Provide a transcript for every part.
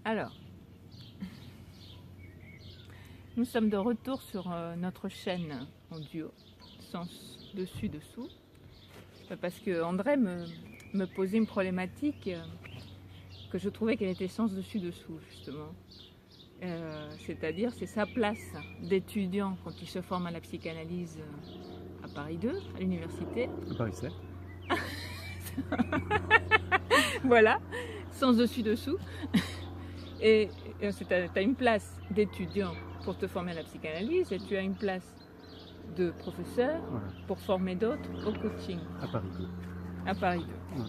Alors, nous sommes de retour sur notre chaîne en duo, sens dessus-dessous, parce que André me posait une problématique que je trouvais qu'elle était sens dessus-dessous, justement. C'est-à-dire, c'est sa place d'étudiant quand il se forme à la psychanalyse à Paris 2, à l'université. À Paris 7. Voilà, sens dessus-dessous. Et tu as une place d'étudiant pour te former à la psychanalyse et tu as une place de professeur Voilà. pour former d'autres au coaching. À Paris 2. À Paris 2.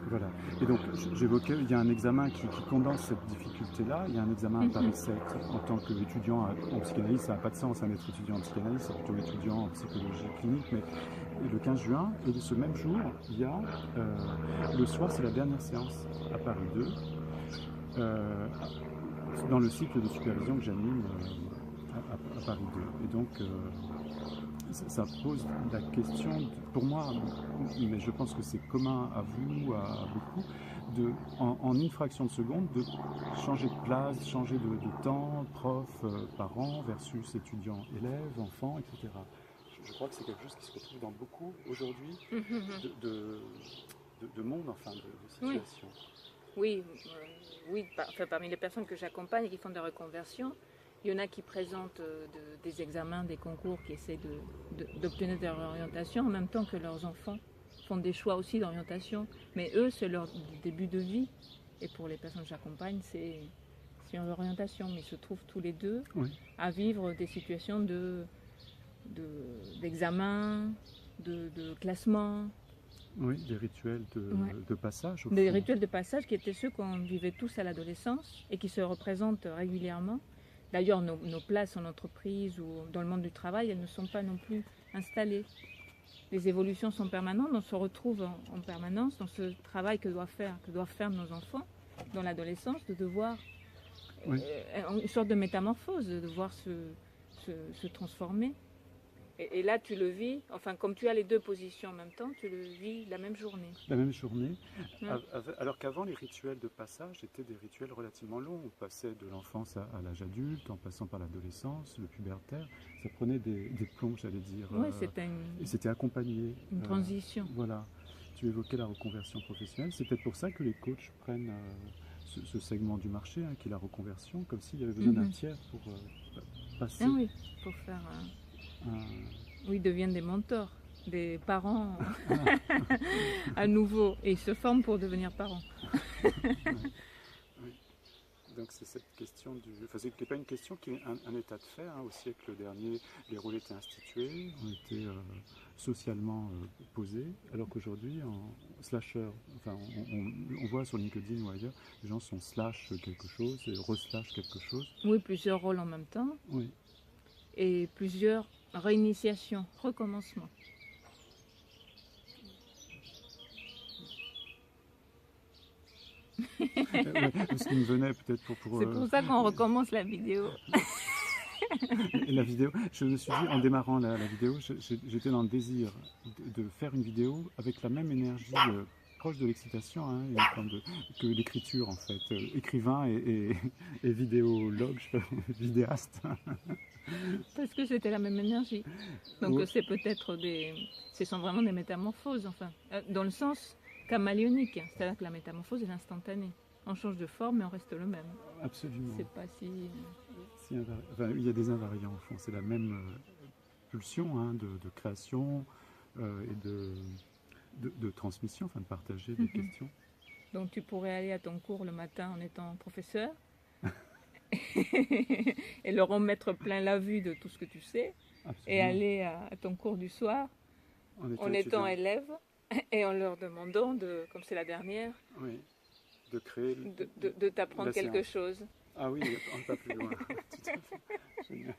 Voilà. Et donc, j'évoquais, il y a un examen qui condense cette difficulté-là. Il y a un examen à Paris 7 en tant qu'étudiant en psychanalyse. Ça n'a pas de sens d'être étudiant en psychanalyse, c'est plutôt étudiant en psychologie clinique. Mais le 15 juin, et ce même jour, il y a le soir, c'est la dernière séance à Paris 2, dans le cycle de supervision que j'anime à Paris 2. Et donc, ça pose la question, pour moi, mais je pense que c'est commun à vous, à beaucoup, en une fraction de seconde, de changer de place, changer de temps, prof, parent, versus étudiant, élève, enfant, etc. Je crois que c'est quelque chose qui se retrouve dans beaucoup, aujourd'hui, de monde, enfin, de situations. Oui, enfin, parmi les personnes que j'accompagne et qui font des reconversions, il y en a qui présentent des examens, des concours, qui essaient d'obtenir leur orientation en même temps que leurs enfants font des choix aussi d'orientation. Mais eux, c'est leur début de vie. Et pour les personnes que j'accompagne, c'est leur orientation. Mais ils se trouvent tous les deux à vivre des situations d'examen, de classement. Oui, des rituels de passage. Des rituels de passage qui étaient ceux qu'on vivait tous à l'adolescence et qui se représentent régulièrement. D'ailleurs, nos places en entreprise ou dans le monde du travail, elles ne sont pas non plus installées. Les évolutions sont permanentes, on se retrouve en permanence dans ce travail que doivent faire nos enfants dans l'adolescence, de devoir une sorte de métamorphose, de devoir se transformer. Et là, tu le vis, enfin, comme tu as les deux positions en même temps, tu le vis la même journée. La même journée, alors qu'avant, les rituels de passage étaient des rituels relativement longs. On passait de l'enfance à l'âge adulte, en passant par l'adolescence, le pubertaire. Ça prenait des plombs, j'allais dire. Oui, et c'était accompagné. Une transition. Voilà. Tu évoquais la reconversion professionnelle. C'est peut-être pour ça que les coachs prennent ce segment du marché, qui est la reconversion, comme s'il y avait besoin d'un tiers pour passer. Ah oui, pour faire... Oui, ils deviennent des mentors, des parents à nouveau, et ils se forment pour devenir parents. Oui. Donc c'est cette question c'est pas une question qui est un état de fait. Au siècle dernier, les rôles étaient institués, ont été socialement posés, alors qu'aujourd'hui, en slasher, enfin, on voit sur LinkedIn ou ailleurs, les gens sont slash quelque chose et reslash quelque chose. Oui, plusieurs rôles en même temps. Oui. Et plusieurs réinitiations, recommencements. Ce qui me venait peut-être pour C'est pour ça qu'on recommence la vidéo. Et la vidéo, je me suis dit, en démarrant la vidéo, j'étais dans le désir de faire une vidéo avec la même énergie proche de l'excitation, que l'écriture en fait, écrivain et vidéologue, vidéaste. Parce que c'était la même énergie. Donc c'est peut-être ce sont vraiment des métamorphoses, enfin, dans le sens caméléonique, c'est-à-dire que la métamorphose est instantanée. On change de forme mais on reste le même. Absolument. C'est pas si il y a des invariants au fond, c'est la même pulsion de création et de transmission, enfin de partager des questions. Donc tu pourrais aller à ton cours le matin en étant professeur et leur en mettre plein la vue de tout ce que tu sais. Absolument. Et aller à ton cours du soir en étant élève et en leur demandant, comme c'est la dernière, de créer, de t'apprendre quelque chose. Ah oui, on ne va pas plus loin. Tout à fait. Génial.